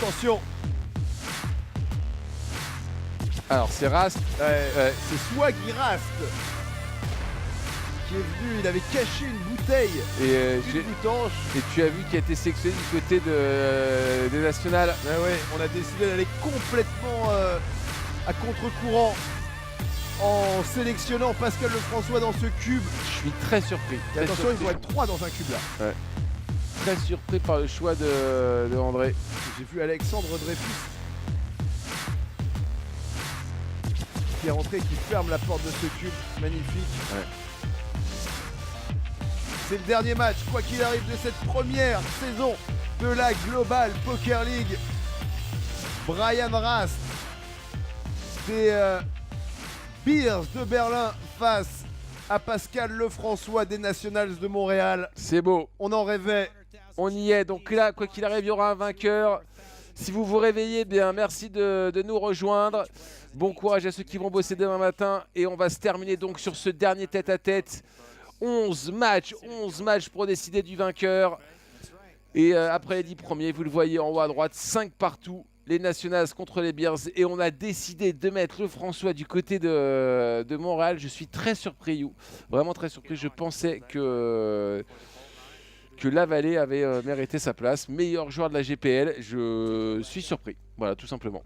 Attention. Alors c'est Rast. C'est Swaggy Rast qui est venu, il avait caché une bouteille, une boutanche. Et tu as vu qu'il a été sélectionné du côté des nationales. Ouais, on a décidé d'aller complètement à contre-courant en sélectionnant Pascal Lefrançois dans ce cube. Je suis très surpris. Et attention, ils vont être 3 dans un cube là. Ouais. Très surpris par le choix de André. J'ai vu Alexandre Dreyfus qui est rentré, qui ferme la porte de ce cube. Magnifique. Ouais. C'est le dernier match, quoi qu'il arrive, de cette première saison de la Global Poker League. Brian Rast des Bears de Berlin face à Pascal Lefrançois des Nationals de Montréal. C'est beau. On en rêvait. On y est. Donc là, quoi qu'il arrive, il y aura un vainqueur. Si vous vous réveillez, bien merci de nous rejoindre. Bon courage à ceux qui vont bosser demain matin. Et on va se terminer donc sur ce dernier tête-à-tête. 11 matchs pour décider du vainqueur. Et après les 10 premiers, vous le voyez en haut à droite, 5 partout. Les Nationals contre les Bears. Et on a décidé de mettre Lefrançois du côté de Montréal. Je suis très surpris, You. Vraiment très surpris. Je pensais que Lavallée avait mérité sa place. Meilleur joueur de la GPL. Je suis surpris. Voilà, tout simplement.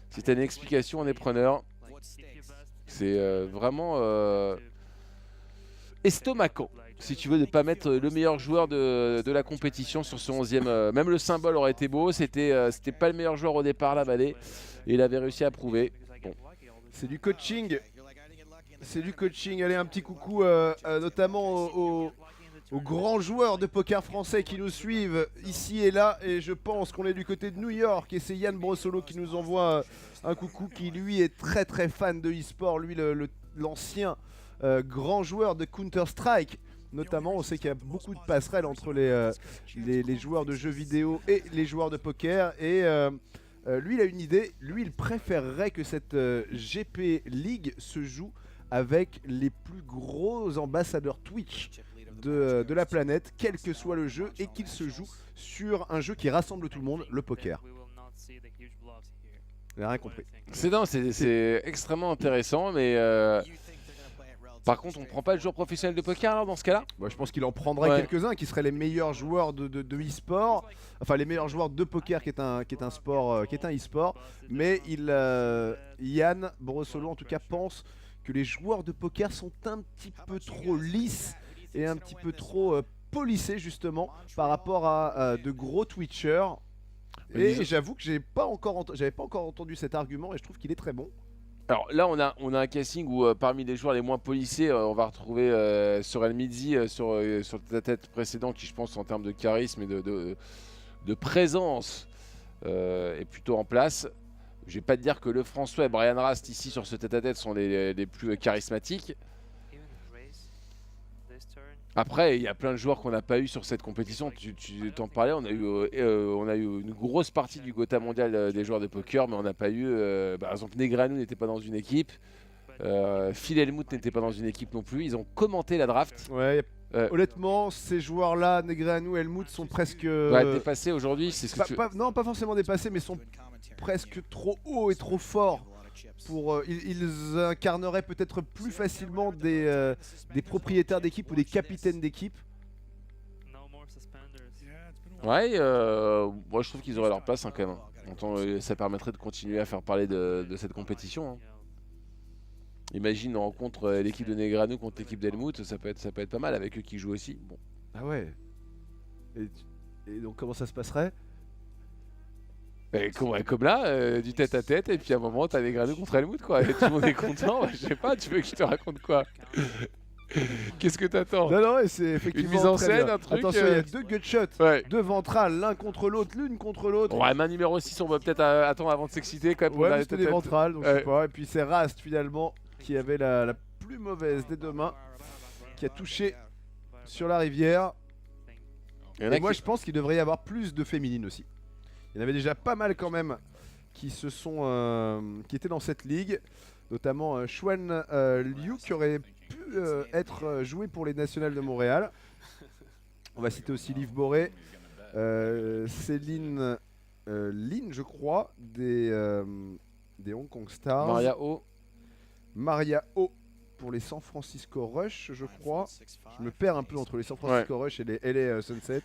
Si tu as une explication, on est preneur. C'est vraiment estomacant, si tu veux, de ne pas mettre le meilleur joueur de la compétition sur ce 11e. Même le symbole aurait été beau. C'était pas le meilleur joueur au départ, Lavallée. Et il avait réussi à prouver. Bon. C'est du coaching. C'est du coaching. Allez, un petit coucou notamment aux grands joueurs de poker français qui nous suivent ici et là. Et je pense qu'on est du côté de New York. Et c'est Yann Brossolo qui nous envoie un coucou, qui lui est très très fan de e-sport. Lui, l'ancien grand joueur de Counter-Strike. Notamment, on sait qu'il y a beaucoup de passerelles entre les joueurs de jeux vidéo et les joueurs de poker. Et lui, il a une idée. Lui, il préférerait que cette GP League se joue avec les plus gros ambassadeurs Twitch de la planète, quel que soit le jeu, et qu'il se joue sur un jeu qui rassemble tout le monde, le poker. Il n'a rien compris. C'est extrêmement intéressant, mais par contre, on ne prend pas le joueur professionnel de poker alors, dans ce cas-là? Bah, je pense qu'il en prendrait quelques-uns qui seraient les meilleurs joueurs de e-sport, enfin les meilleurs joueurs de poker qui est un sport, qui est un e-sport, mais Yann Brossolo en tout cas pense que les joueurs de poker sont un petit peu trop lisses et un petit peu trop polissés justement par rapport à de gros Twitchers. Et j'avoue que j'avais pas encore entendu cet argument et je trouve qu'il est très bon. Alors là, on a un casting où parmi les joueurs les moins polissés, on va retrouver Sorel Midzi sur la tête précédent, qui je pense en termes de charisme et de présence est plutôt en place. Je vais pas te dire que Lefrançois et Brian Rast ici sur ce tête-à-tête sont les plus charismatiques. Après, il y a plein de joueurs qu'on n'a pas eu sur cette compétition. Tu t'en parlais, on a eu une grosse partie du Gotha mondial des joueurs de poker, mais on n'a pas eu. Par exemple, Negreanu n'était pas dans une équipe. Phil Hellmuth n'était pas dans une équipe non plus. Ils ont commenté la draft. Ouais. Honnêtement, ces joueurs-là, Negreanu, Hellmuth, sont presque dépassés aujourd'hui. Non, pas forcément dépassés, mais sont presque trop hauts et trop forts. Ils incarneraient peut-être plus facilement des propriétaires d'équipe ou des capitaines d'équipe. Ouais, moi je trouve qu'ils auraient leur place quand même. Ça permettrait de continuer à faire parler de cette compétition. Hein. Imagine, on rencontre l'équipe de Negreanu contre l'équipe d'Hellmuth, ça peut être pas mal avec eux qui jouent aussi. Bon. Ah ouais. Et donc comment ça se passerait? Comme là, du tête à tête, et puis à un moment t'as Negreanu contre Hellmuth, quoi, et tout le monde est content. Je sais pas, tu veux que je te raconte quoi? Qu'est-ce que t'attends? Non, c'est effectivement une mise en scène, un truc. Attention, il y a deux gutshots, deux ventrales, l'un contre l'autre, l'une contre l'autre. Ouais, main numéro 6, on va peut-être attendre avant de s'exciter quand même. Ouais, c'était des ventrales, donc je sais pas. Et puis c'est Rast finalement qui avait la plus mauvaise des deux mains, qui a touché sur la rivière. Et moi je pense qu'il devrait y avoir plus de féminines aussi. Il y en avait déjà pas mal quand même qui étaient dans cette ligue, notamment Xuan Liu qui aurait pu être joué pour les Nationales de Montréal. On va citer aussi Liv Boré, Céline Lin, je crois, des Hong Kong Stars. Maria O. Maria O pour les San Francisco Rush, je crois. Je me perds un peu entre les San Francisco Rush et les LA Sunset.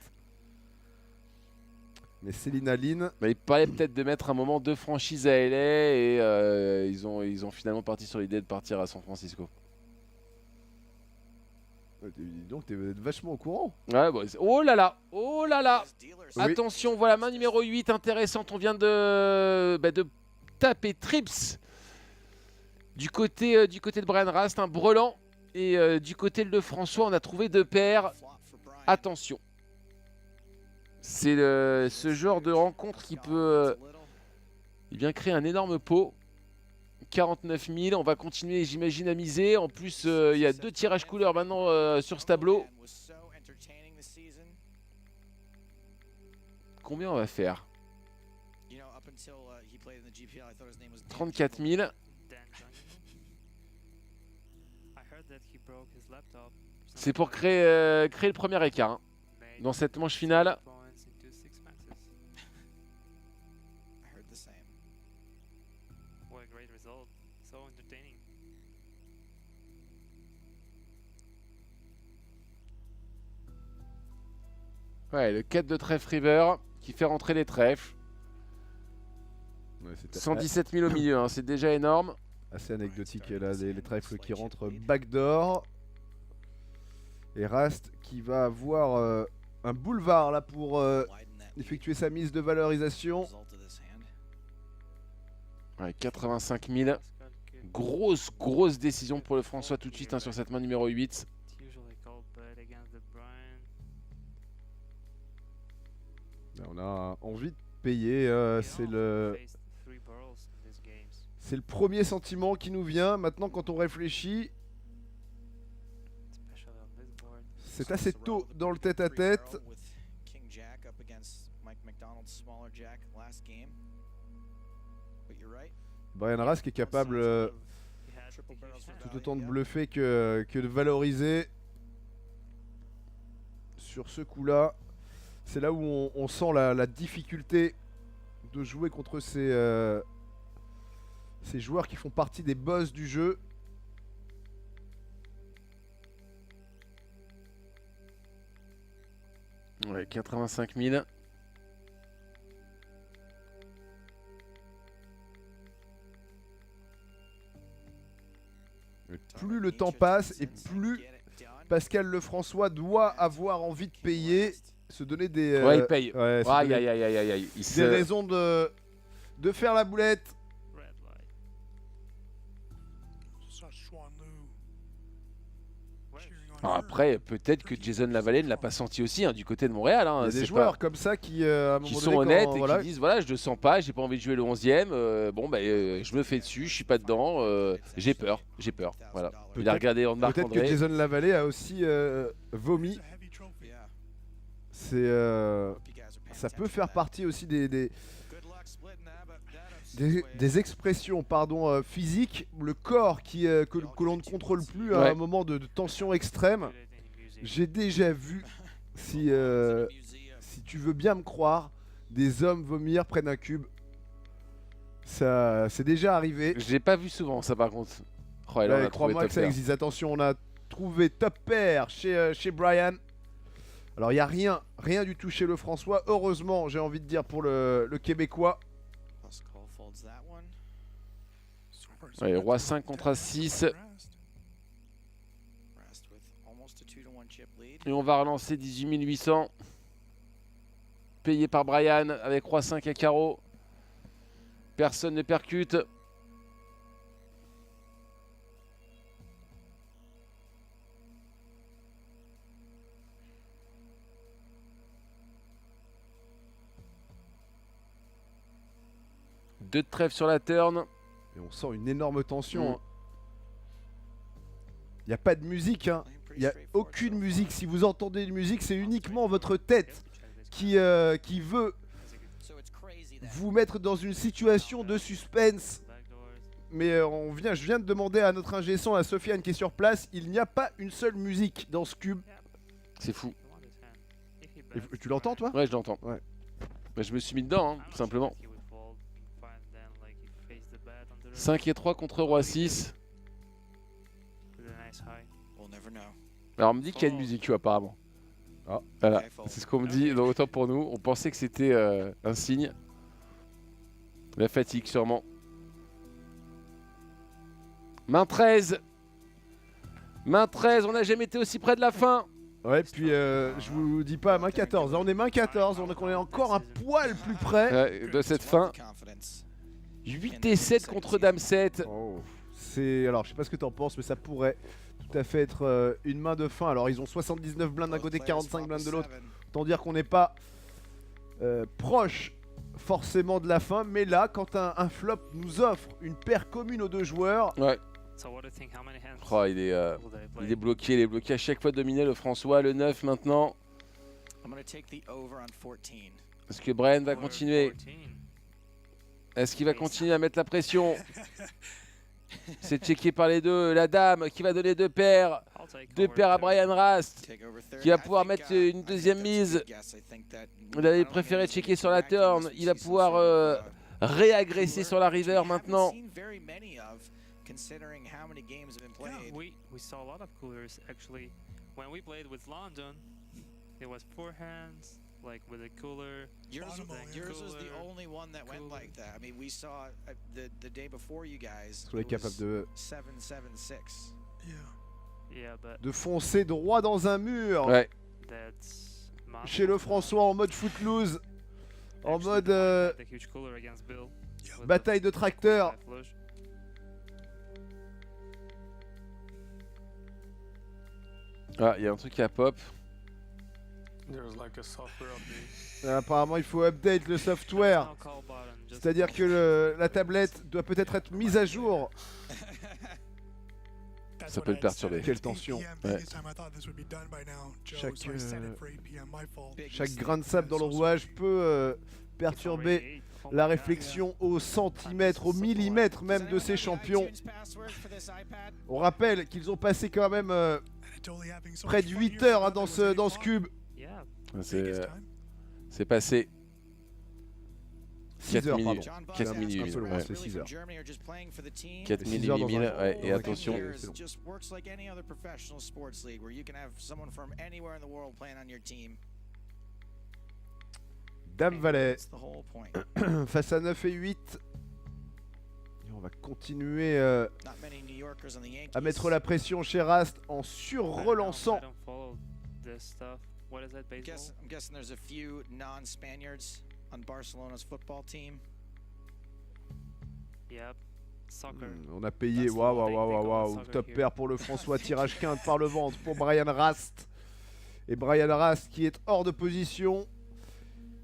Mais Selina Lin. Bah, il parlait peut-être de mettre un moment de franchise à LA et ils ont finalement parti sur l'idée de partir à San Francisco. Dis donc, t'es vachement au courant. Ouais, bah, oh là là, oh là là. Oui. Attention, voilà, main numéro 8, intéressante. On vient de taper Trips du côté de Brian Rast, un brelan. Et du côté de François, on a trouvé deux paires. Attention. C'est ce genre de rencontre qui peut bien créer un énorme pot. 49 000, on va continuer, j'imagine, à miser. En plus, il y a deux tirages couleurs maintenant sur ce tableau. Combien on va faire? 34 000. C'est pour créer le premier écart hein, dans cette manche finale. Ouais, le 4 de trèfle river qui fait rentrer les trèfles. Ouais, 117 000 au milieu, hein, c'est déjà énorme. Assez anecdotique là, les trèfles qui rentrent backdoor. Et Rast qui va avoir un boulevard là pour effectuer sa mise de valorisation. Ouais, 85 000. Grosse décision pour le François tout de suite hein, sur cette main numéro 8. On a envie de payer, c'est le premier sentiment qui nous vient. Maintenant quand on réfléchit, c'est assez tôt dans le tête-à-tête. Brian Rast qui est capable tout autant de bluffer que de valoriser sur ce coup-là. C'est là où on sent la difficulté de jouer contre ces joueurs qui font partie des boss du jeu. Ouais, 85 000. Plus le temps passe et plus Pascal Lefrançois doit avoir envie de payer, se donner des... ouais, il paye. Ouais, aïe, aïe, aïe, aïe, aïe. Des raisons de faire la boulette. Alors après, peut-être que Jason Lavallée ne l'a pas senti aussi hein, du côté de Montréal. Hein, il y a des joueurs comme ça qui, à un moment qui donné, sont honnêtes et voilà, qui disent voilà, je le sens pas, j'ai pas envie de jouer le 11e. Bon, bah, je me fais dessus, je suis pas dedans, j'ai peur. Voilà. Il a regardé en marque peut-être que Jason Lavallée a aussi vomi. Ça peut faire partie aussi des expressions physiques, le corps que l'on ne contrôle plus à un moment de tension extrême. J'ai déjà vu, si tu veux bien me croire, des hommes vomir près d'un cube. Ça, c'est déjà arrivé. J'ai pas vu souvent ça par contre. Oh, crois-moi que ça existe. Attention, on a trouvé top pair chez Brian. Alors il n'y a rien du tout chez le François. Heureusement, j'ai envie de dire pour le Québécois. Ouais, roi 5 contre as 6. Et on va relancer 18 800. Payé par Brian avec roi 5 à carreau. Personne ne percute. Deux de trèfle sur la turn. Et on sent une énorme tension. Il n'y a pas de musique. Il n'y a aucune musique. Si vous entendez une musique, c'est uniquement votre tête qui veut vous mettre dans une situation de suspense. Mais je viens de demander à notre ingé son, à Sofiane qui est sur place, il n'y a pas une seule musique dans ce cube. C'est fou. Et tu l'entends toi? Ouais, je l'entends. Ouais. Bah, je me suis mis dedans, hein, tout simplement. 5 et 3 contre Roi 6. Alors on me dit qu'il y a une musique apparemment. Ah. Voilà, c'est ce qu'on me dit, donc autant pour nous. On pensait que c'était un signe. La fatigue sûrement. Main 13. Main 13, on n'a jamais été aussi près de la fin. Ouais, puis je vous dis pas main 14. On est main 14, donc on est encore un poil plus près De cette fin. 8 et 7 contre Dame 7. Oh. Alors, je sais pas ce que t'en penses, mais ça pourrait tout à fait être une main de fin. Alors, ils ont 79 blindes d'un côté, 45 blindes de l'autre. Autant dire qu'on n'est pas proche forcément de la fin. Mais là, quand un flop nous offre une paire commune aux deux joueurs... Ouais. Oh, il est bloqué, il est bloqué à chaque fois dominé le François, le 9 maintenant. Est-ce que Brian va continuer? Est-ce qu'il va continuer à mettre la pression? C'est checké par les deux, la dame qui va donner deux paires. Deux paires à Brian Rast, qui va pouvoir mettre une deuxième mise. Il avait préféré checker sur la turn, il va pouvoir réagresser sur la river maintenant. Considering how many games have been played. We saw a lot of coolers actually. When we played with London, it was four hands, like with a cooler. Yours was the only one that went like that. I mean, we saw the day before you guys. Soyez capable de 7-7-6. Yeah, but de foncer droit dans un mur. Ouais. that's Chez le François en mode footloose, en actually mode the huge cooler against Bill. with bataille de the tracteurs. five flush. Ah, il y a un truc qui a pop. Apparemment, il faut update le software. No call button, just C'est-à-dire que la tablette doit peut-être être mise à jour. Ça peut le perturber. Quelle tension. Ouais. Chaque grain de sable dans le rouage peut perturber la réflexion au centimètre, au millimètre même de ces champions. On rappelle qu'ils ont passé quand même près de 8 heures hein, dans ce cube. yeah. C'est passé 6 heures, minutes. pardon. 4 minutes, Un peu loin, ouais. c'est 6 heures. 4 6 heures dans 000, un- ouais, et dans un attention. cube, c'est long. Just works like any other professional sports league where you can have someone from anywhere in the world playing on your team. Dame Valet That's the whole point. face à 9 et 8. Et on va continuer Not many New Yorkers on the Yankees. à mettre la pression chez Rast en I sur-relançant. don't follow this stuff. What is that, baseball? I'm guessing there's a few non-Spaniards on Barcelona's football team. Yep. Soccer. On a payé, waouh, waouh, waouh, waouh, top pair pour le François, tirage quinte par le ventre pour Brian Rast. Et Brian Rast qui est hors de position.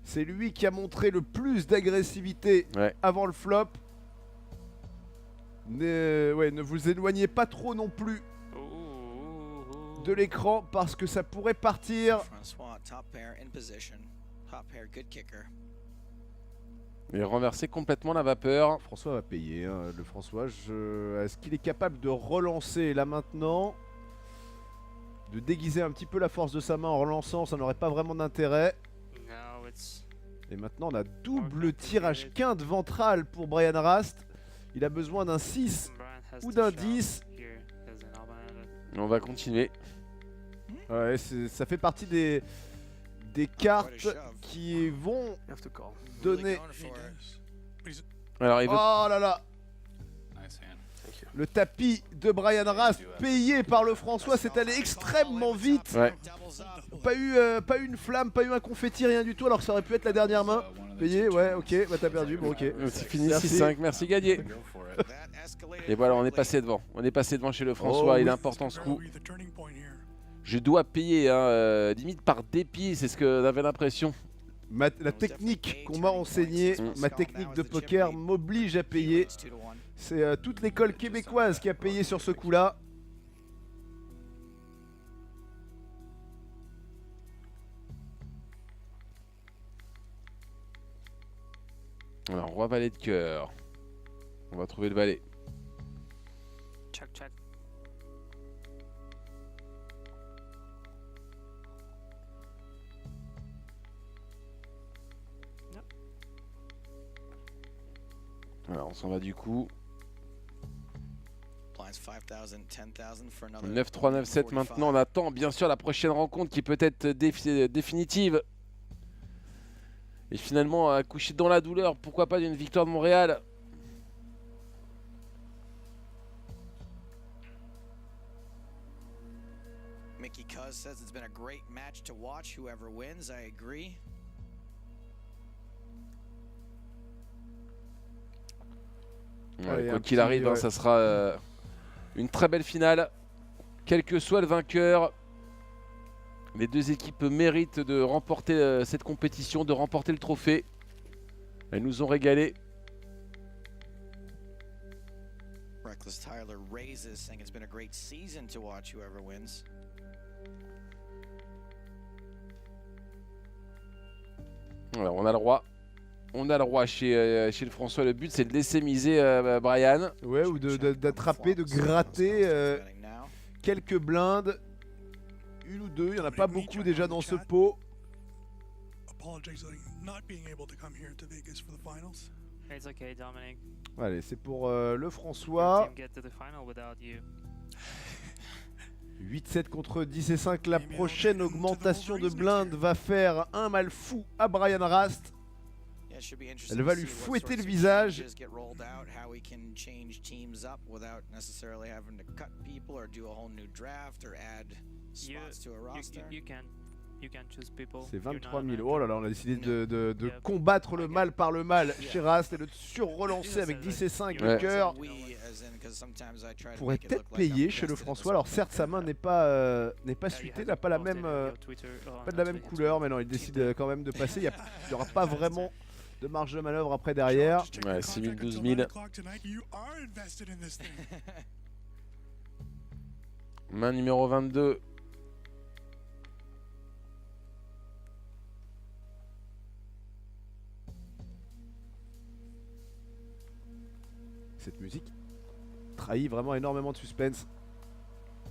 C'est lui qui a montré le plus d'agressivité Ouais. avant le flop. Ne vous éloignez pas trop non plus de l'écran parce que ça pourrait partir. Francois, top pair in position. Top pair, good kicker. Et renverser complètement la vapeur. François va payer, hein, le François. Est-ce qu'il est capable de relancer là maintenant? De déguiser un petit peu la force de sa main en relançant, ça n'aurait pas vraiment d'intérêt. No, it's Et maintenant on a double tirage quinte ventrale pour Brian Rast. Il a besoin d'un 6 Brian has ou to d'un shove 10. here as an open-ended. On va continuer. Ouais, ça fait partie des cartes Quite a shove. qui vont You have to call. Really donner... going for it. Alors il veut... Oh là là, Nice hand. Thank you. le tapis de Brian Rast payé par le François, c'est allé extrêmement vite. Ouais. Doubles up. Pas eu une flamme, pas eu un confetti, rien du tout, alors que ça aurait pu être la dernière main. Payé, ouais, ok, bah t'as perdu, bon ok. C'est fini, Merci. 6-5, merci Gagné. Go for it. That escalated Et voilà, on est quickly. passé devant. On est passé devant chez le François, Oh, il est oui. important ce coup. Je dois payer, hein, limite par dépit, c'est ce que j'avais l'impression. La technique qu'on m'a enseignée, ma technique de poker m'oblige à payer. It's 2-1. C'est toute l'école québécoise qui a payé sur ce coup-là. Alors, roi valet de cœur. On va trouver le valet. Check, check. Yep. s'en va du coup. Blinds 5,000, 10,000 for another 9-3, 9-7 maintenant. On attend bien sûr la prochaine rencontre qui peut être définitive. Et finalement, accoucher dans la douleur, pourquoi pas d'une victoire de Montréal. Mickey Cuz says it's been a great match to watch. Whoever wins, I agree. Ouais, Allez, quoi un qu'il petit, arrive, hein, ouais. ça sera une très belle finale. Quel que soit le vainqueur, les deux équipes méritent de remporter cette compétition, de remporter le trophée. Elles nous ont régalé. Reckless Tyler raises, saying it's been a great season to watch. Whoever wins. Voilà, on a le droit. On a le droit chez le François. Le but, c'est de laisser miser Brian. Ouais, ou d'attraper, de gratter quelques blindes. Une ou deux, il n'y en a pas beaucoup déjà dans ce pot. It's okay, Dominic. Allez, c'est pour le Your François. team get to the final without you. 8-7 contre 10 et 5. La prochaine augmentation de blindes va faire un mal fou à Brian Rast. Elle va lui fouetter le visage. You can choose people. C'est You're not 23 a 000. manager. Oh là là, on a décidé de Yeah. combattre le mal par le mal chez Rast et de surrelancer avec 10 et 5 le Ouais. cœur. Pourrait peut-être payer chez le François. Alors certes, sa main n'est pas suitée, n'a pas la même, pas de la même couleur, mais non, il décide quand même de passer. Il n'y aura pas vraiment de marge de manœuvre après derrière. Ouais, 6 000, 12 000. Main numéro 22. Cette musique trahit vraiment énormément de suspense.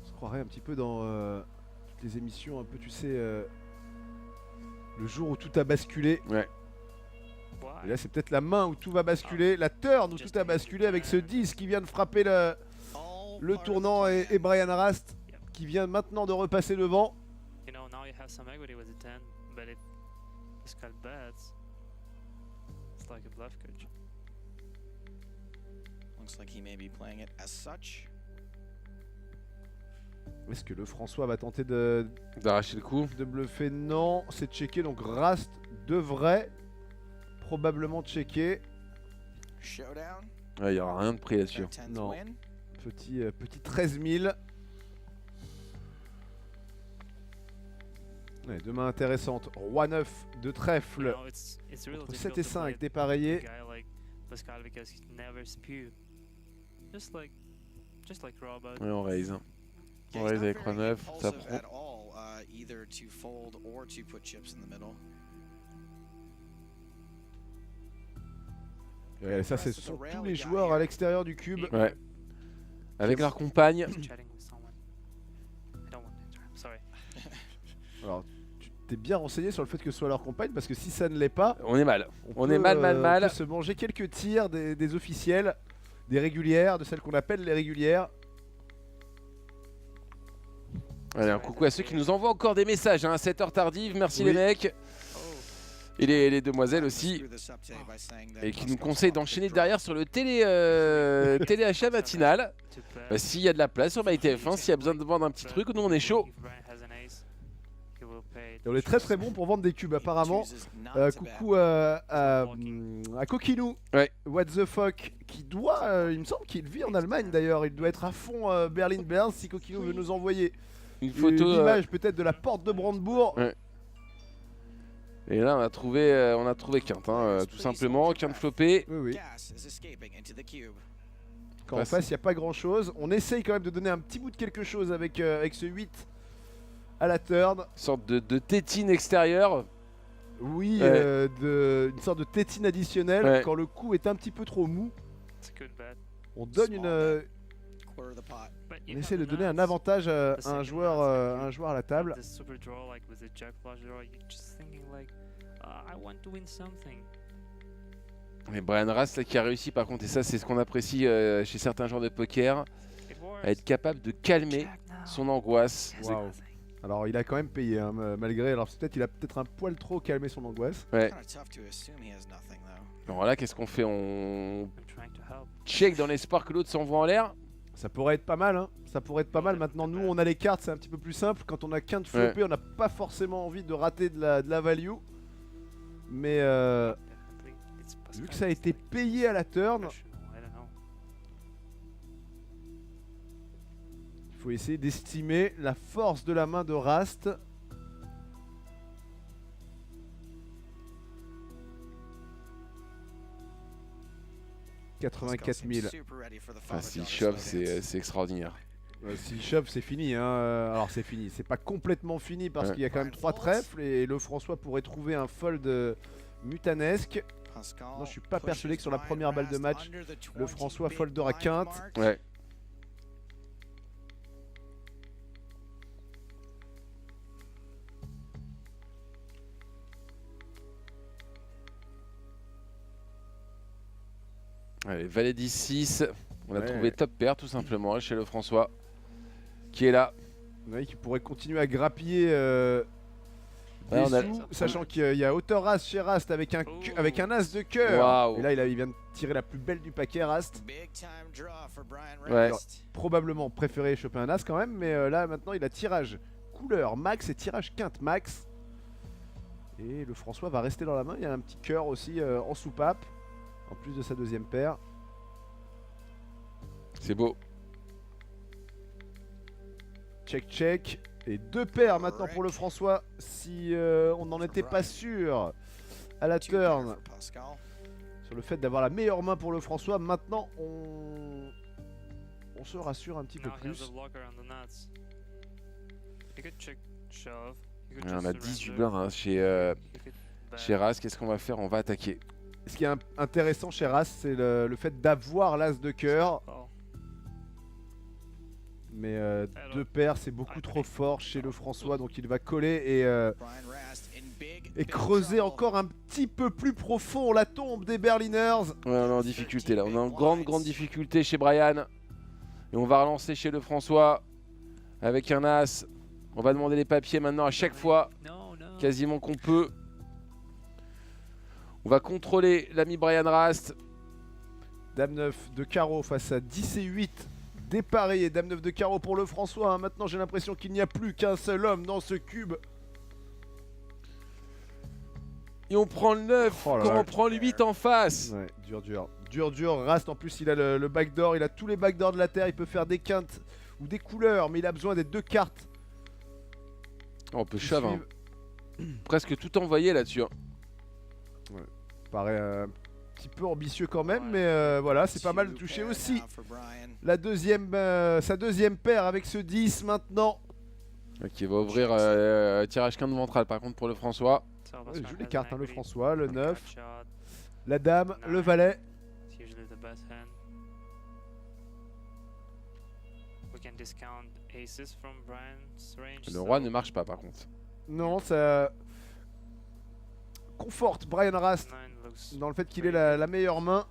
On se croirait un petit peu dans toutes les émissions, un peu, tu sais, le jour où tout a basculé. Ouais. Et là, c'est peut-être la main où tout va basculer, la turn où tout a basculé avec ce 10 qui vient de frapper le tournant et Brian Rast qui vient maintenant de repasser devant. You know, now you have some equity with the 10, but if this guy bets, it's like a bluff coach. Looks like he may be playing it as such. Est-ce que le François va tenter D'arracher le coup. de bluffer? Non, c'est checké, donc Rast devrait probablement checker. Showdown. Ouais, il n'y aura rien de pris là-dessus. That 10's Non. win. Petit 13 000. Ouais, deux mains intéressantes. Roi 9 de You trèfle. know, it's really Entre difficult 7 et to 5 play a dépareillé. guy like Pascal because he never spew. Just like Robot. Ouais, on raise. Yeah, On he's raise not avec Roi very 9. Ça impulsive prend. at all, either to fold or to put chips in the middle. Ouais, ça, ce sont tous les joueurs à l'extérieur du cube. Ouais. Avec leur compagne. Chatting with someone. I don't want to enter. I'm sorry. Alors, tu t'es bien renseigné sur le fait que ce soit leur compagne, parce que si ça ne l'est pas, On est mal. On est peut, mal, mal, on mal. peut se manger quelques tirs des officiels, des régulières, de celles qu'on appelle les régulières. Allez, un coucou à ceux qui nous envoient encore des messages hein, à cette heure tardive. Merci Oui. les mecs. Et les demoiselles aussi. Screw this up today by saying that Et qui nous Moscow's conseillent lost d'enchaîner the draw. derrière sur le téléachat matinal. To bet. Bah, s'il y a de la place sur MyTF1, s'il y a besoin de vendre un petit truc, nous on est chaud. If Brian has an ace, he will pay Et on est très très bon pour vendre des cubes apparemment. Chooses not to bet. Coucou à Coquinou, Ouais. What the fuck, qui doit, il me semble qu'il vit en Allemagne d'ailleurs, il doit être à fond Berlin-Bern si Coquinou veut nous envoyer Une photo. une image peut-être de la porte de Brandebourg. Ouais. Et là on a trouvé quinte, hein, tout simplement, quinte flopée. Oui, oui. Gas is escaping into the cube. Quand en face il n'y a pas grand chose, on essaye quand même de donner un petit bout de quelque chose avec, avec ce 8 à la turn. Une sorte de tétine extérieure. Oui, Ouais. une sorte de tétine additionnelle Ouais. quand le coup est un petit peu trop mou. It's a good bet. On donne Small une, bet. Quarter of the pot. But on you essaie have de the donner un nuts. avantage à The un second joueur, nuts, un joueur à la table. The super draw, like with the jack flush draw, you're just thinking like, I want to win something. Et Brian Rast là, qui a réussi par contre, et ça c'est ce qu'on apprécie chez certains joueurs de poker, It works. à être capable de calmer Jack now. son angoisse. Has Waouh. nothing. Alors il a quand même payé, hein, malgré. Alors peut-être il a peut-être un poil trop calmé son angoisse. Ouais. Kind of tough to assume he has nothing though. Alors là, qu'est-ce qu'on fait? On I'm trying to help. check dans l'espoir que l'autre s'envoie en l'air. Ça pourrait être pas mal, hein. Ça pourrait être pas mal. Maintenant, nous, on a les cartes, c'est un petit peu plus simple. Quand on a qu'un de flopé, on n'a pas forcément envie de rater de la value. Mais Definitely. It's vu que Pascal. ça a été payé à la turn, Professional, I don't know. il faut essayer d'estimer la force de la main de Rast. Pascal 84 seems 000. super ready for the Enfin, father-daughter s'il chauffe, slow dance. c'est extraordinaire. S'il shove, c'est fini. Hein. Alors, c'est fini. C'est pas complètement fini parce Ouais. qu'il y a quand même 3 trèfles et le François pourrait trouver un fold mutanesque. Pascal Non, je suis pas pushes persuadé que sur la Brian première balle de Rast match, under the le 20 François big foldera blind quinte. mark. Ouais. Allez, valet 10-6. On a Ouais. trouvé top pair tout simplement chez le François. Qui est là. Oui, qui pourrait continuer à grappiller Ouais, des on a- sous, sachant qu'il y a hauteur As chez Rast avec un As de cœur. Waouh. Et là, il vient de tirer la plus belle du paquet, Rast. Big time draw for Brian Ouais. Rast. Probablement préféré choper un As quand même, mais là maintenant il a tirage couleur max et tirage quinte max. Et le François va rester dans la main. Il y a un petit cœur aussi en soupape, en plus de sa deuxième paire. C'est beau. Check check. Et 2 paires maintenant pour le François si on n'en était pas sûr à la Two pair turn. for Pascal. Sur le fait d'avoir la meilleure main pour le François. Maintenant on se rassure un petit peu Now he has plus. a blocker on the nuts. He could check shove. He could Ouais, on just a 18 surrender. blindes hein, chez He could bet. Ras. Qu'est-ce qu'on va faire? On va attaquer. Ce qui est intéressant chez Ras, c'est le fait d'avoir l'As de cœur. Oh, Mais 2 paires, c'est beaucoup trop fort chez le François. Donc il va coller Brian Rast in big, et big creuser trouble. encore un petit peu plus profond la tombe des Berliners. Ouais, on est en difficulté là. On est en grande difficulté chez Brian. Et on va relancer chez le François avec un As. On va demander les papiers maintenant à chaque fois. no, no. Quasiment qu'on peut. On va contrôler l'ami Brian Rast. Dame 9 de carreau face à 10 et 8 dépareillés. Dame 9 de carreau pour le François. Hein. Maintenant, j'ai l'impression qu'il n'y a plus qu'un seul homme dans ce cube. Et on prend le 9. Oh là Quand là. on prend le 8 en face. Ouais, dur. Rast, en plus, il a le backdoor. Il a tous les backdoors de la terre. Il peut faire des quintes ou des couleurs. Mais il a besoin des 2 cartes. Oh, on peut qui shove. Hein. suivent. Presque tout envoyé là-dessus. Hein. Paraît un petit peu ambitieux quand même. Mais voilà, c'est pas mal de Two toucher pair aussi. now for Brian. Sa deuxième paire avec ce 10 maintenant. Qui va ouvrir tirage quinte ventral par contre pour le François. So Ouais, Pascal il joue les has cartes, an hein, le equity. François, le Card 9, shot. la dame, le valet. It's usually the best hand. We can discount aces from Brian's range. Le roi ne marche pas par contre. Non, ça conforte Brian Rast Nine looks dans le fait qu'il ait la meilleure main.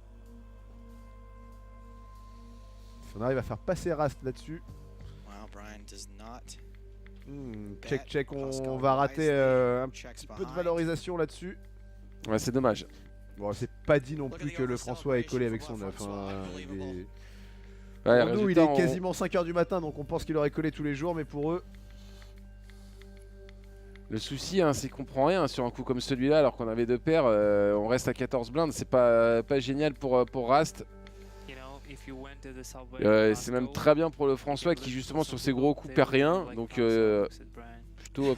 Si on arrive à faire passer Rast là-dessus, Wow, Brian does not check, Pascal on va rater wisely un checks peu de behind. valorisation là-dessus. Ouais, c'est dommage. Bon, c'est pas dit non plus que le François est collé avec son 9. François, Il unbelievable. est... Ouais, Pour nous, il résultat, est on- quasiment 5h du matin, donc on pense qu'il aurait collé tous les jours, mais pour eux, Le souci, hein, c'est qu'on prend rien sur un coup comme celui-là, alors qu'on avait 2 paires. On reste à 14 blindes. C'est pas génial pour Rast. You know, if you went to the subway C'est même très bien pour le François qui, justement, sur ses gros coups, perd rien. Donc,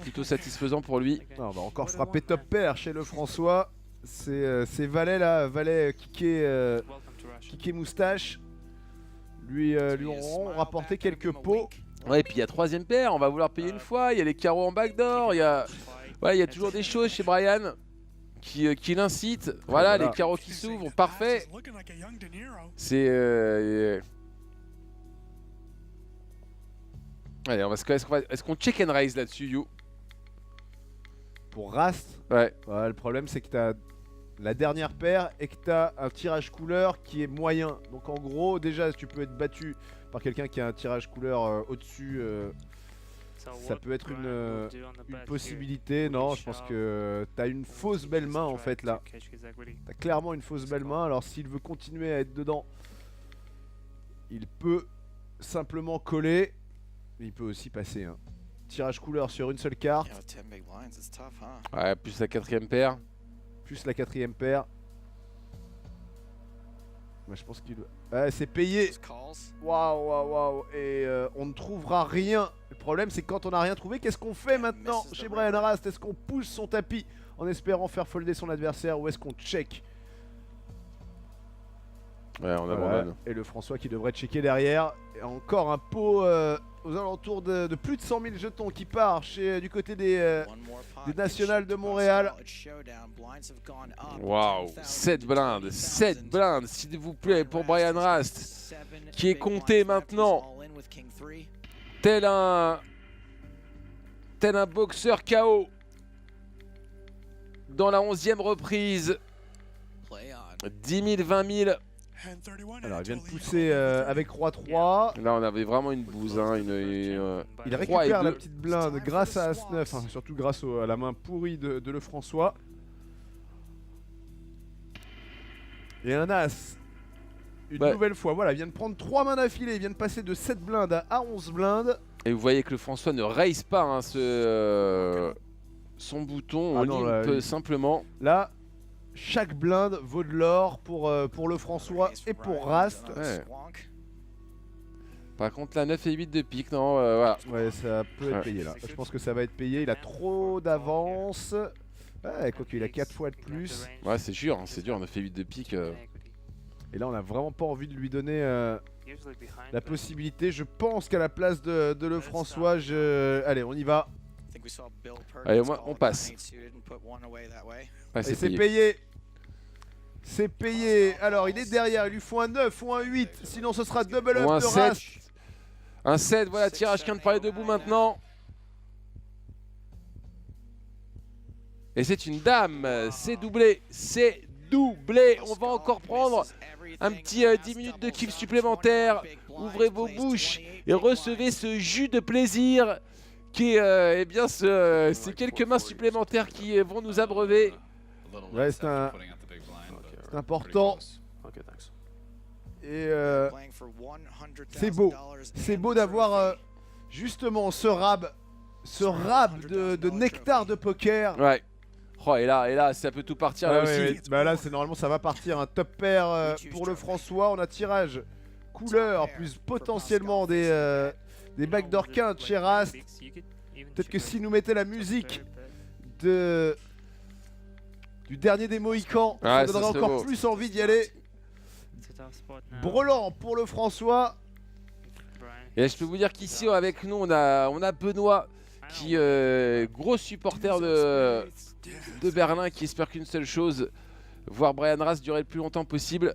plutôt satisfaisant pour lui. non, on va encore frapper top pair chez le François. Ces valets là, valet kické moustache, lui ont rapporté quelques pots. Ouais, et puis il y a 3ème paire. On va vouloir payer une fois. Il y a les carreaux en backdoor. Il y a toujours des choses chez Brian qui l'incitent. Voilà, Voilà. les carreaux qui s'ouvrent. Parfait. C'est. Allez, est-ce qu'on check and raise là-dessus, You? Pour Rast, Ouais. le problème c'est que t'as la dernière paire et que tu as un tirage couleur qui est moyen. Donc en gros, déjà, tu peux être battu par quelqu'un qui a un tirage couleur au-dessus. Ça peut être une possibilité. Non, je pense que tu as une fausse belle main en fait là. Tu as clairement une fausse belle main. Alors s'il veut continuer à être dedans, il peut simplement coller. Mais il peut aussi passer. Hein. Tirage couleur sur une seule carte. Ouais, plus la 4ème paire. Plus la 4ème paire. Moi je pense qu'il doit... Ouais, c'est payé. Waouh, waouh, waouh. Et on ne trouvera rien. Le problème c'est que quand on n'a rien trouvé, qu'est-ce qu'on fait maintenant chez Brian Rast? Est-ce qu'on pousse son tapis en espérant faire folder son adversaire ou est-ce qu'on check? Ouais, on abandonne. Et le François qui devrait checker derrière. Et encore un pot aux alentours de plus de 100 000 jetons qui part du côté des nationales de Montréal. Waouh, 7 blindes, 7 blindes, s'il vous plaît, pour Brian Rast, qui est compté maintenant tel un boxeur KO dans la 11e reprise. 10 000, 20 000. Alors il vient de pousser avec Roi-3. Là on avait vraiment une bouse. Hein, il récupère la petite blinde grâce à As-9, hein, surtout grâce à la main pourrie de Lefrançois. Et un As. Une nouvelle fois, voilà, il vient de prendre 3 mains d'affilée, il vient de passer de 7 blindes à 11 blindes. Et vous voyez que le François ne raise pas hein, son bouton, on peut simplement... Là, chaque blinde vaut de l'or pour le François et pour Rast. Ouais. Par contre, la 9 et 8 de pique, non, voilà. Ouais, ça peut être payé là. Je pense que ça va être payé, il a trop d'avance. Ouais, quoique il a 4 fois de plus. Ouais, c'est dur, hein, c'est dur, 9 et 8 de pique. Et là, on a vraiment pas envie de lui donner la possibilité. Je pense qu'à la place de Lefrançois, allez, on y va. Allez, on passe. Ouais, et c'est payé. C'est payé. Alors, il est derrière. Il lui faut un 9 ou un 8. Sinon, ce sera double up ou un de 7. Rast. Un 7. Voilà, tirage qui vient de parler debout maintenant. Et c'est une dame. C'est doublé. C'est doublé. On va encore prendre un petit 10 minutes de kiff supplémentaire. Ouvrez vos bouches et recevez ce jus de plaisir qui est eh bien ces quelques mains supplémentaires qui vont nous abreuver. Ouais, c'est important. Et c'est beau d'avoir justement ce rab de nectar de poker. Ouais. Oh, et là, ça peut tout partir là aussi. Ouais, bah là, normalement, ça va partir un top pair pour le François. On a tirage couleur plus potentiellement des backdoor quintes chez Rast. Peut-être que s'il nous mettait la musique du dernier des Mohicans, ça donnerait encore plus envie d'y aller. Brelan pour le François. Et je peux vous dire qu'ici avec nous on a Benoît qui gros supporter de Berlin, qui espère qu'une seule chose, voir Brian Rast durer le plus longtemps possible.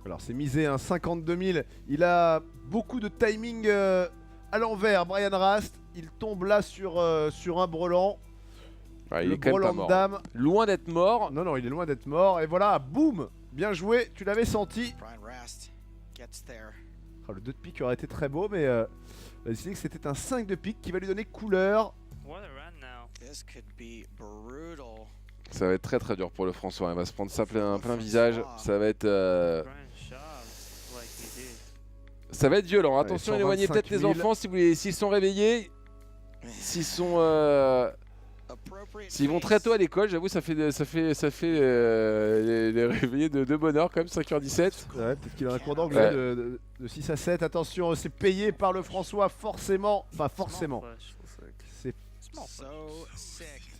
Alors c'est misé un 52 000. Il a beaucoup de timing à l'envers, Brian Rast. Il tombe là sur un brelan. Ouais, il est quand même pas mort. Dame. Loin d'être mort. Non, il est loin d'être mort. Et voilà, boum, bien joué, tu l'avais senti. Oh, le 2 de pique aurait été très beau, mais il a décidé que c'était un 5 de pique qui va lui donner couleur. Ça va être très très dur pour le François. Il va se prendre ça plein visage. Ça va être violent. Attention, éloignez peut-être les enfants s'ils sont réveillés. S'ils vont très tôt à l'école, j'avoue, ça fait les réveiller de bonne heure quand même, 5h17. Ouais, peut-être qu'il a un cours d'anglais de 6 à 7. Attention, c'est payé par le François forcément. Enfin, forcément. C'est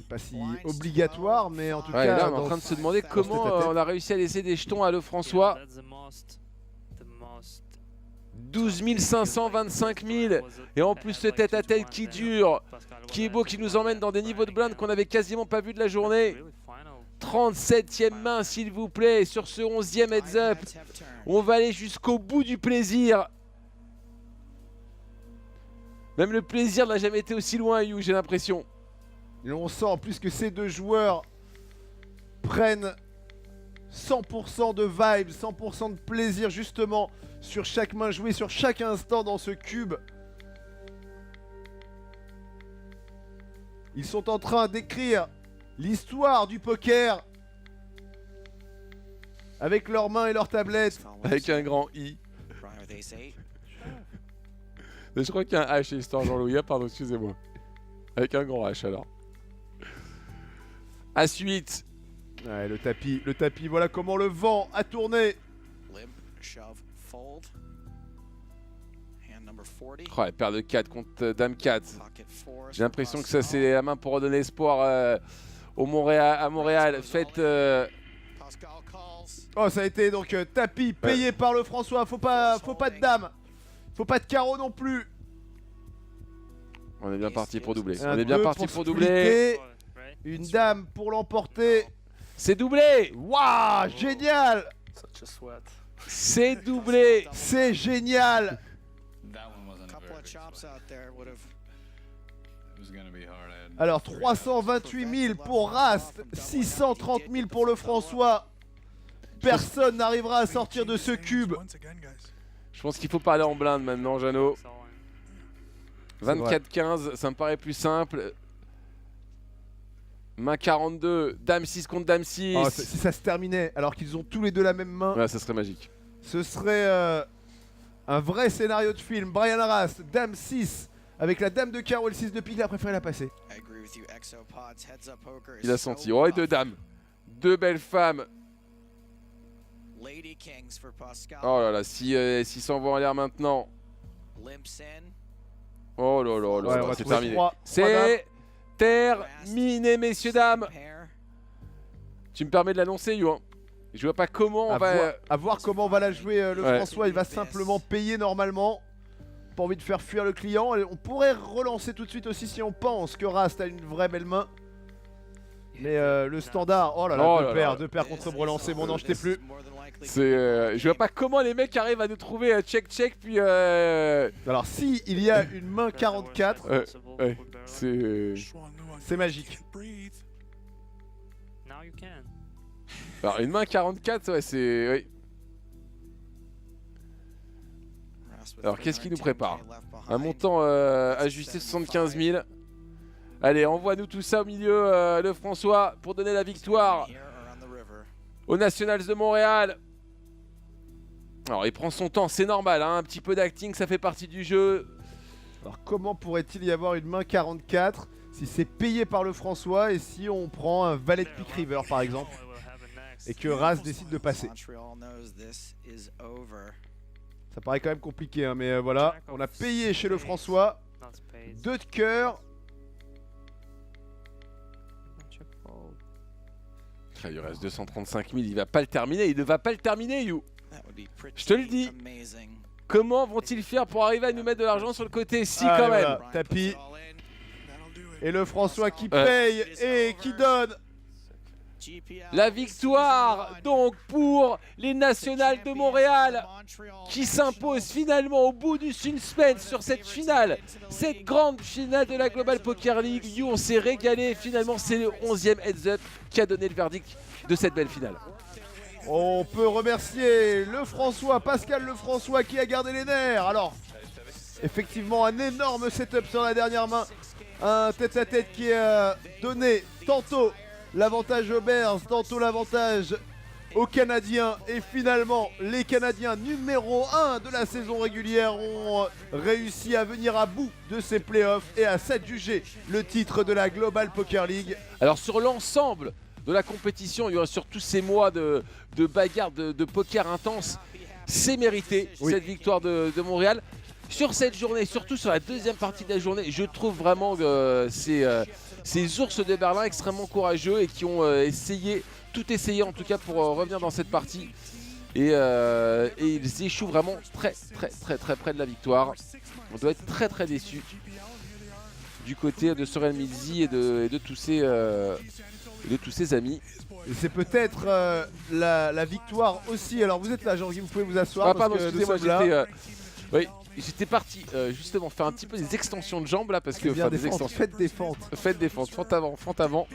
pas si obligatoire, mais en tout cas. Là, on est en train de se demander comment on a réussi à laisser des jetons à le François. 12 500, 25 000. Et en plus, ce tête-à-tête qui dure, qui est beau, qui nous emmène dans des niveaux de blinde qu'on avait quasiment pas vu de la journée. 37e main, s'il vous plaît, sur ce 11e heads-up. On va aller jusqu'au bout du plaisir. Même le plaisir n'a jamais été aussi loin, You, j'ai l'impression. Et on sent en plus que ces deux joueurs prennent 100% de vibes, 100% de plaisir justement sur chaque main jouée, sur chaque instant dans ce cube. Ils sont en train d'écrire l'histoire du poker avec leurs mains et leurs tablettes. Avec un grand I. Je crois qu'il y a un H chez l'histoire Jean-Louis. Ah, pardon, excusez-moi. Avec un grand H alors. À suite. Ouais, le tapis, voilà comment le vent a tourné. Oh, la paire de 4 contre Dame 4. J'ai l'impression que ça c'est la main pour redonner espoir au Montréal, à Montréal. Faites... Oh, ça a été donc tapis payé par le François. Faut pas de dame. Faut pas de carreau non plus. On est bien parti pour doubler. Un On est bien deux parti pour doubler. splitter. Right? Une dame pour l'emporter. C'est doublé. Waouh, génial. Such a sweat. C'est doublé. C'est génial. That one wasn't a Couple very of big chops sweat. out there would have. It was gonna be hard. I had Alors 3 328 000 pour Rast, 630 000 pour le François. Personne n'arrivera à sortir de ce cube. Je pense qu'il faut parler en blinde maintenant, Jeannot. It's all in. 24-15, ça me paraît plus simple. Main 42, Dame 6 contre Dame 6. Oh, si ça se terminait alors qu'ils ont tous les deux la même main, Ouais, ça serait magique. ce serait un vrai scénario de film. Brian Rast, Dame 6 avec la Dame de carreau et le 6 de pique, il a préféré la passer. Il a senti. Oh, et deux dames. Deux belles femmes. Oh là là, s'ils s'envoient en l'air maintenant. Oh là là là, Ouais, là, on va c'est trouver terminé. trois dames. C'est terminé, messieurs, dames. Tu me permets de l'annoncer, You, hein. Je vois pas comment on va... À voir comment va la jouer le Ouais. François. Il va simplement payer normalement. Pas envie de faire fuir le client. Et on pourrait relancer tout de suite aussi si on pense que Rast a une vraie belle main. Mais le standard, oh là là, Oh deux là paires, là. deux paires contre relancer, mon ange t'es plus. C'est, je vois pas comment les mecs arrivent à nous trouver check puis Alors si il y a une main 44, ouais, c'est c'est magique. Now you can. alors une main 44, ouais, c'est oui. Alors qu'est-ce qui nous prépare? Un montant ajusté 75 000. Allez, envoie-nous tout ça au milieu, le François, pour donner la victoire aux Nationals de Montréal. Alors il prend son temps, c'est normal, hein, un petit peu d'acting, ça fait partie du jeu. Alors comment pourrait-il y avoir une main 44 si c'est payé par le François et si on prend un valet de pick river par exemple et que Rast décide de passer? Ça paraît quand même compliqué, hein, mais voilà, on a payé chez le François, Not spades. 2 de cœur. Ah, il reste 235 000, il va pas le terminer, il ne va pas le terminer, You. Je te le dis. Comment vont-ils faire pour arriver à nous mettre de l'argent sur le côté? Si, Allez, quand même. voilà, tapis. Et le François qui paye et qui donne. La victoire donc pour les Nationals de Montréal qui s'imposent finalement au bout du suspense sur cette finale, cette grande finale de la Global Poker League. You, on s'est régalé, finalement c'est le 11e heads up qui a donné le verdict de cette belle finale. On peut remercier le François, Pascal le François qui a gardé les nerfs. Alors, effectivement, un énorme setup sur la dernière main. Un tête-à-tête qui a donné tantôt l'avantage aux Bears, tantôt l'avantage aux Canadiens. Et finalement, les Canadiens numéro 1 de la saison régulière ont réussi à venir à bout de ces playoffs et à s'adjuger le titre de la Global Poker League. Alors sur l'ensemble de la compétition, il y aura sur tous ces mois de bagarre, de poker intense, c'est mérité, Oui. cette victoire de Montréal. Sur cette journée, surtout sur la deuxième partie de la journée, je trouve vraiment que ces ours de Berlin extrêmement courageux et qui ont tout essayé en tout cas pour revenir dans cette partie. Et ils échouent vraiment très près de la victoire. On doit être très déçus du côté de Sorel Milzi et de tous ses amis. Et c'est peut-être la victoire aussi. Alors vous êtes là, Jean-Guy, vous pouvez vous asseoir. Ah parce pardon, que nous excusez-moi, sommes là. Oui, j'étais parti justement faire un petit peu des extensions de jambes là parce que Bien enfin, des des fentes, extensions. faites des fentes. Faites des fentes, fente avant, fente avant.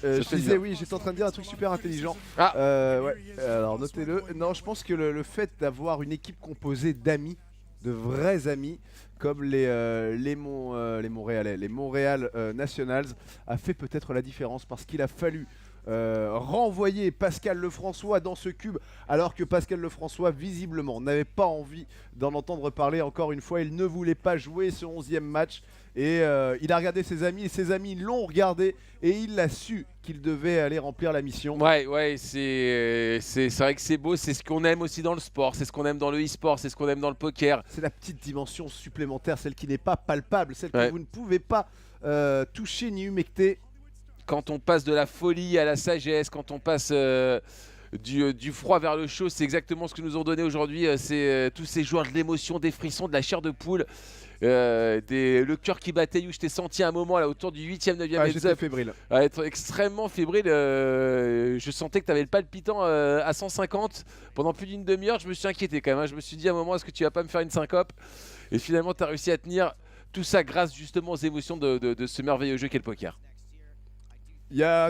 Je fait disais bien. oui, j'étais en train de dire un truc super intelligent. Ah. Ouais. Alors notez-le. Non, je pense que le fait d'avoir une équipe composée d'amis, de vrais amis, comme les Montréalais, les Montréal Nationals, a fait peut-être la différence parce qu'il a fallu renvoyer Pascal Lefrançois dans ce cube alors que Pascal Lefrançois visiblement n'avait pas envie d'en entendre parler. Encore une fois, il ne voulait pas jouer ce 11e match et il a regardé ses amis et ses amis l'ont regardé et il a su qu'il devait aller remplir la mission. Ouais, c'est vrai que c'est beau, c'est ce qu'on aime aussi dans le sport, c'est ce qu'on aime dans le e-sport, c'est ce qu'on aime dans le poker. C'est la petite dimension supplémentaire, celle qui n'est pas palpable, celle Ouais. que vous ne pouvez pas toucher ni humecter. Quand on passe de la folie à la sagesse, quand on passe du froid vers le chaud, c'est exactement ce que nous ont donné aujourd'hui tous ces joueurs, de l'émotion, des frissons, de la chair de poule, le cœur qui battait, où je t'ai senti à un moment là autour du 8e, 9e heads J'étais up, fébrile. à être extrêmement fébrile. Je sentais que tu avais le palpitant à 150 pendant plus d'une demi-heure. Je me suis inquiété quand même, hein. Je me suis dit à un moment, est-ce que tu vas pas me faire une syncope? Et finalement, tu as réussi à tenir tout ça grâce justement aux émotions de ce merveilleux jeu qu'est le poker.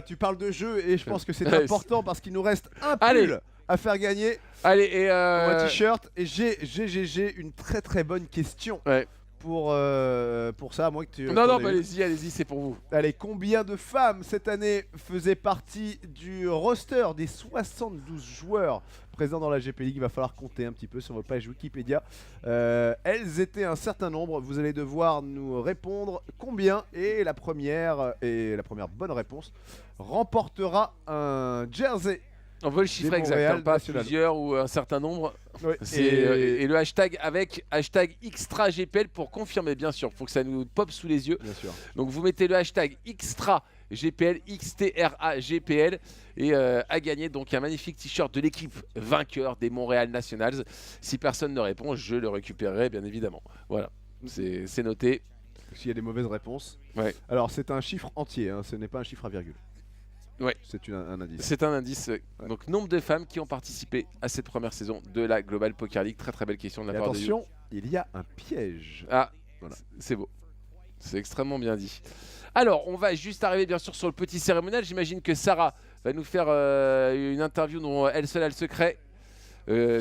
Tu parles de jeu et je pense que c'est Ouais, important parce qu'il nous reste un Allez. pull à faire gagner Allez, et pour un t-shirt. Et j'ai une très très bonne question Ouais. pour ça, à moins que tu... Non, t'en non, aies bah, une. allez-y, c'est pour vous. Allez, combien de femmes cette année faisaient partie du roster des 72 joueurs présents dans la GP League? Il va falloir compter un petit peu sur votre page Wikipédia. Elles étaient un certain nombre. Vous allez devoir nous répondre combien. Et la première bonne réponse remportera un jersey. On veut le chiffre Des exact, Montréal hein, pas National. plusieurs ou un certain nombre. Ouais, Et le hashtag avec hashtag XtraGPL pour confirmer, bien sûr. Faut que ça nous pop sous les yeux. bien sûr. Donc vous mettez le hashtag XtraGPL, XTRAGPL et à gagner donc un magnifique t-shirt de l'équipe vainqueur des Montréal Nationals. Si personne ne répond, je le récupérerai bien évidemment. Voilà, c'est noté. S'il y a des mauvaises réponses. Ouais. Alors c'est un chiffre entier, hein, ce n'est pas un chiffre à virgule. Ouais. C'est un indice. C'est un indice. Donc nombre de femmes qui ont participé à cette première saison de la Global Poker League. Très très belle question de Et la part de You. attention, il y a un piège. Ah, Voilà. c'est beau. C'est extrêmement bien dit. Alors, on va juste arriver bien sûr sur le petit cérémonial. J'imagine que Sarah va nous faire une interview dont elle seule a le secret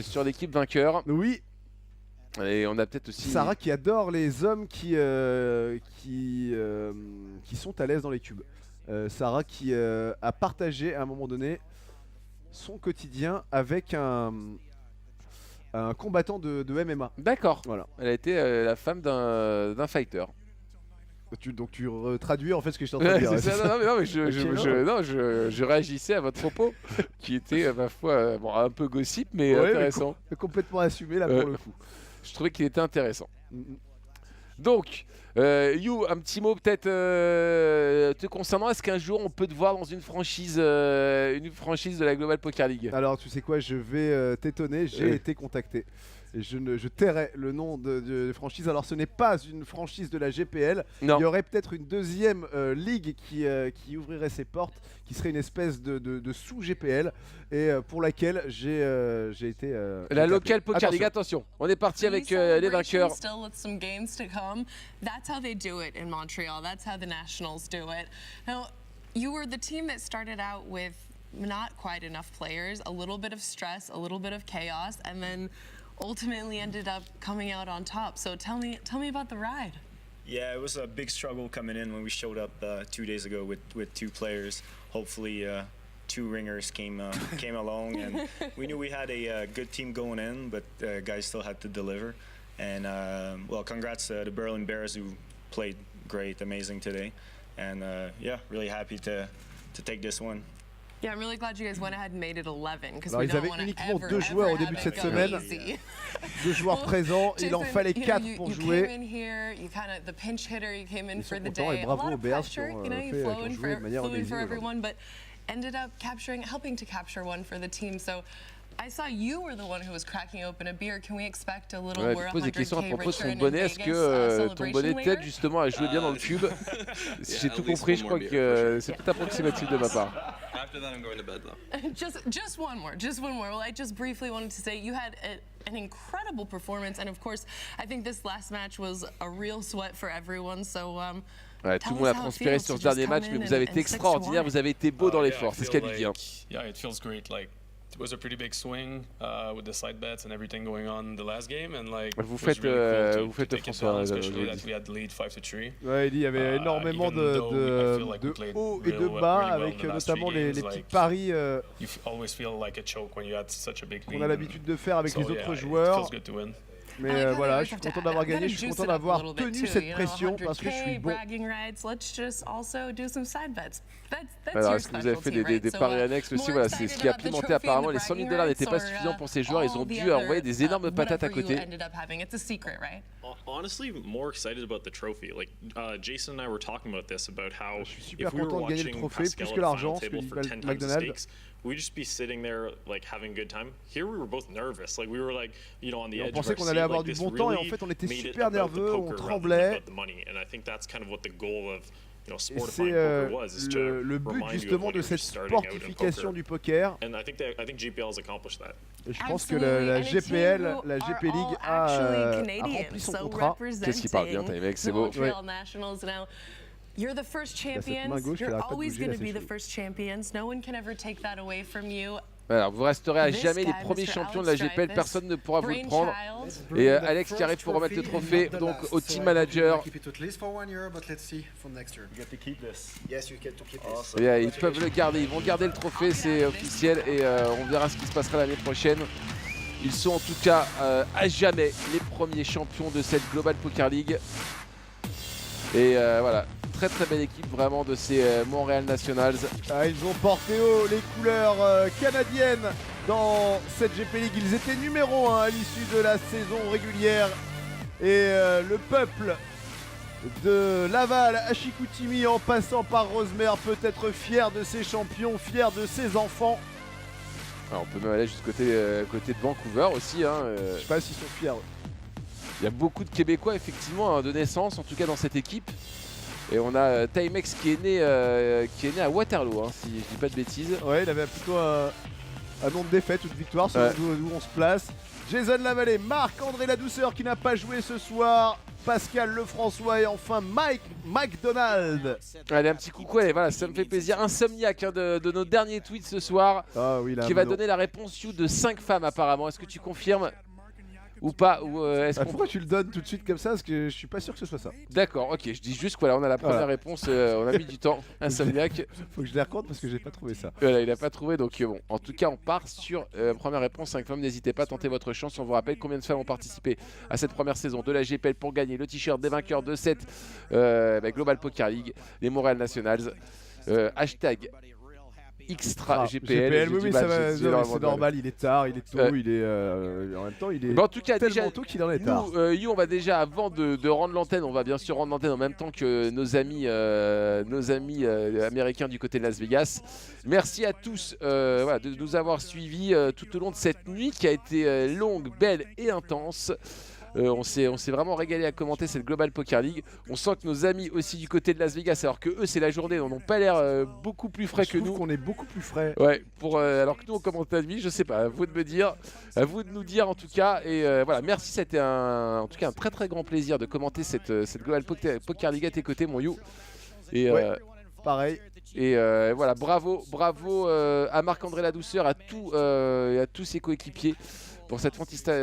sur l'équipe vainqueur. Oui, Et on a peut-être aussi... Sarah qui adore les hommes qui sont à l'aise dans les cubes. Sarah qui a partagé à un moment donné son quotidien avec un combattant de MMA. D'accord. Voilà. Elle a été la femme d'un fighter. Donc tu traduis en fait ce que je suis en train de dire. C'est ça, non, mais Ok, je réagissais à votre propos qui était, ma foi, bon, un peu gossip, mais Ouais, mais intéressant. complètement assumé là pour le coup. Je trouvais qu'il était intéressant. Mm, mm. Donc, You, un petit mot peut-être te concernant. Est-ce qu'un jour on peut te voir dans une franchise de la Global Poker League? Alors tu sais quoi, je vais t'étonner, j'ai été contacté. Et je tairai le nom de franchise. Alors ce n'est pas une franchise de la GPL. Non. Il y aurait peut-être une deuxième ligue qui ouvrirait ses portes, qui serait une espèce de sous-GPL et pour laquelle j'ai été... La Local appelé. Poker League, attention. On est parti avec les vainqueurs. Still with some games to come. That's how they do it in Montreal. That's how the Nationals do it. Now, you were the team that started out with not quite enough players, a little bit of stress, a little bit of chaos, and then ultimately ended up coming out on top. So tell me about the ride. Yeah, it was a big struggle coming in when we showed up 2 days ago with 2 players. Hopefully, 2 ringers came along, and we knew we had a good team going in, but guys still had to deliver. And well, congrats to the Berlin Bears who played great, amazing today, and yeah, really happy to take this one. Yeah, I'm really glad you guys went ahead and made it 11 because Alors, we ils don't avaient want to uniquement ever, 2 joueurs au ever début de have cette it go semaine. easy. 2 joueurs présents, il en Jason, fallait you know, 4 you pour came jouer. in here, you kind of the pinch hitter, you came in Ils for sont the contents day. et A bravo lot aux of Bears pressure, qui ont you know, you qui flew ont in joué de manière for enlevée. everyone, but ended up helping to capture one for the team. So I saw you were the one who was cracking open a beer. Can we expect a little Ouais, more tu poses des questions à 100K propos de son return in bonnet. Est-ce Vegas, que ton celebration bonnet de tête later? justement a joué bien dans le cube? Si j'ai at tout least compris, one je more crois beer, que for c'est peut-être approximatif de ma part. After that, I'm going to bed, though. just one more. Well, I just briefly wanted to say you had an incredible performance, and of course, I think this last match was a real sweat for everyone. So, ouais, tout le monde a transpiré sur ce dernier match, mais vous avez été extraordinaire, vous avez été beau dans l'effort, c'est ce qu'elle lui dit. Yeah, it feels great. Like, it was a pretty big swing with the side bets and everything going on in the last game, and like vous faites le François, especially that we had the lead 5-3. Ouais, il dit il y avait énormément de hauts et de bas, avec notamment les petits paris qu'on a l'habitude de faire avec les autres joueurs. Mais voilà, je suis content d'avoir gagné, je suis content d'avoir tenu cette pression parce que je suis bon. Alors, est-ce que vous avez fait des paris annexes aussi? Voilà, c'est ce qui a pimenté apparemment. Les 100 000 $ n'étaient pas suffisants pour ces joueurs, ils ont dû envoyer des énormes patates à côté. Honestly, more excited about the trophy. Like Jason and I were talking about this, about how je suis super content de gagner le trophée, plus que l'argent, ce que dit McDonald. We'd just be sitting there like having a good time. Here we were both nervous. Like we were like, you know, on the edge. On pensait qu'on allait avoir du bon temps et en fait on était super nerveux, on tremblait. Et c'est le but justement de cette sportification du poker. Et je pense que la GP League a rempli son contrat. Qu'est-ce qu'il parle bien, Timex, c'est beau. Ouais. You're the first champions. You're always going to be the first champions. No one can ever take that away from you. Alors, vous resterez à jamais les premiers champions de la GPL, personne ne pourra vous le prendre. Et Alex qui arrive pour remettre le trophée donc au team manager. Et ils peuvent le garder, ils vont garder le trophée, c'est officiel et on verra ce qui se passera l'année prochaine. Ils sont en tout cas à jamais les premiers champions de cette Global Poker League. Et voilà, très belle équipe vraiment de ces Montréal Nationals. Ah, ils ont porté haut les couleurs canadiennes dans cette GP League. Ils étaient numéro 1 à l'issue de la saison régulière. Et le peuple de Laval à Chicoutimi en passant par Rosemère peut être fier de ses champions, fier de ses enfants. Alors, on peut même aller jusqu'à côté de Vancouver aussi. Hein, je sais pas s'ils sont fiers. Il y a beaucoup de Québécois effectivement de naissance, en tout cas dans cette équipe. Et on a Timex qui est né à Waterloo, hein, si je dis pas de bêtises. Ouais, il avait plutôt un nom de défaite ou de victoire, selon d'où on se place. Jason Lavallée, Marc-André Ladouceur qui n'a pas joué ce soir, Pascal Lefrançois et enfin Mike McDonald. Allez, un petit coucou, allez, voilà, ça me fait plaisir. Insomniac hein, de nos derniers tweets ce soir, qui va donner la réponse You de 5 femmes apparemment. Est-ce que tu confirmes ou pas ou pourquoi tu le donnes tout de suite comme ça? Parce que je suis pas sûr que ce soit ça. D'accord, ok, je dis juste que voilà, on a la première réponse, on a mis du temps. Insomniac. Faut que je les raconte parce que j'ai pas trouvé ça. Voilà, il a pas trouvé, donc bon. En tout cas, on part sur première réponse, 5 femmes. N'hésitez pas à tenter votre chance. On vous rappelle combien de femmes ont participé à cette première saison de la GPL pour gagner le t-shirt des vainqueurs de cette Global Poker League, les Montréal Nationals. Hashtag Extra GPL, oui, c'est normal, il est tard, il est tôt, il est en même temps il est en tout cas, tellement déjà, tôt qu'il en est tard. Nous, You, on va déjà avant de rendre l'antenne, on va bien sûr rendre l'antenne en même temps que nos amis américains du côté de Las Vegas. Merci à tous voilà, de nous avoir suivis tout au long de cette nuit qui a été longue, belle et intense. On s'est vraiment régalé à commenter cette Global Poker League. On sent que nos amis aussi du côté de Las Vegas, alors que eux c'est la journée, n'ont pas l'air beaucoup plus frais que nous. Qu'on est beaucoup plus frais. Ouais, alors que nous on commente la nuit, je sais pas, à vous de me dire, à vous de nous dire en tout cas. Et voilà, merci, c'était en tout cas un très grand plaisir de commenter cette Global Poker League à tes côtés, mon You. Et pareil. Et voilà, bravo à Marc-André Ladouceur, à tous ses coéquipiers pour cette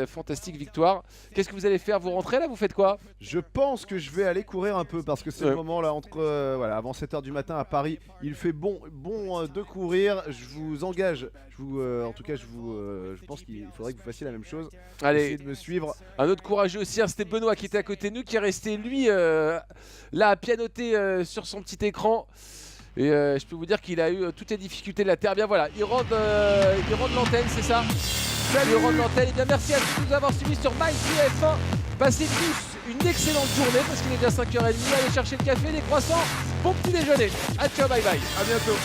fantastique victoire. Qu'est-ce que vous allez faire? Vous rentrez là? Vous faites quoi? Je pense que je vais aller courir un peu parce que c'est le moment là entre avant 7h du matin à Paris. Il fait bon de courir. Je vous engage. En tout cas, je pense qu'il faudrait que vous fassiez la même chose. Allez, essayez de me suivre. Un autre courageux aussi, hein, c'était Benoît qui était à côté de nous, qui est resté lui là à pianoter sur son petit écran. Et je peux vous dire qu'il a eu toutes les difficultés de la terre. Bien voilà, il rentre l'antenne, c'est ça? Salut, il rentre l'antenne. Et bien merci à tous de nous avoir suivis sur MyTF1. Passez tous une excellente journée parce qu'il est déjà 5h30. Allez chercher le café, les croissants. Bon petit déjeuner. À ciao, bye bye. À bientôt.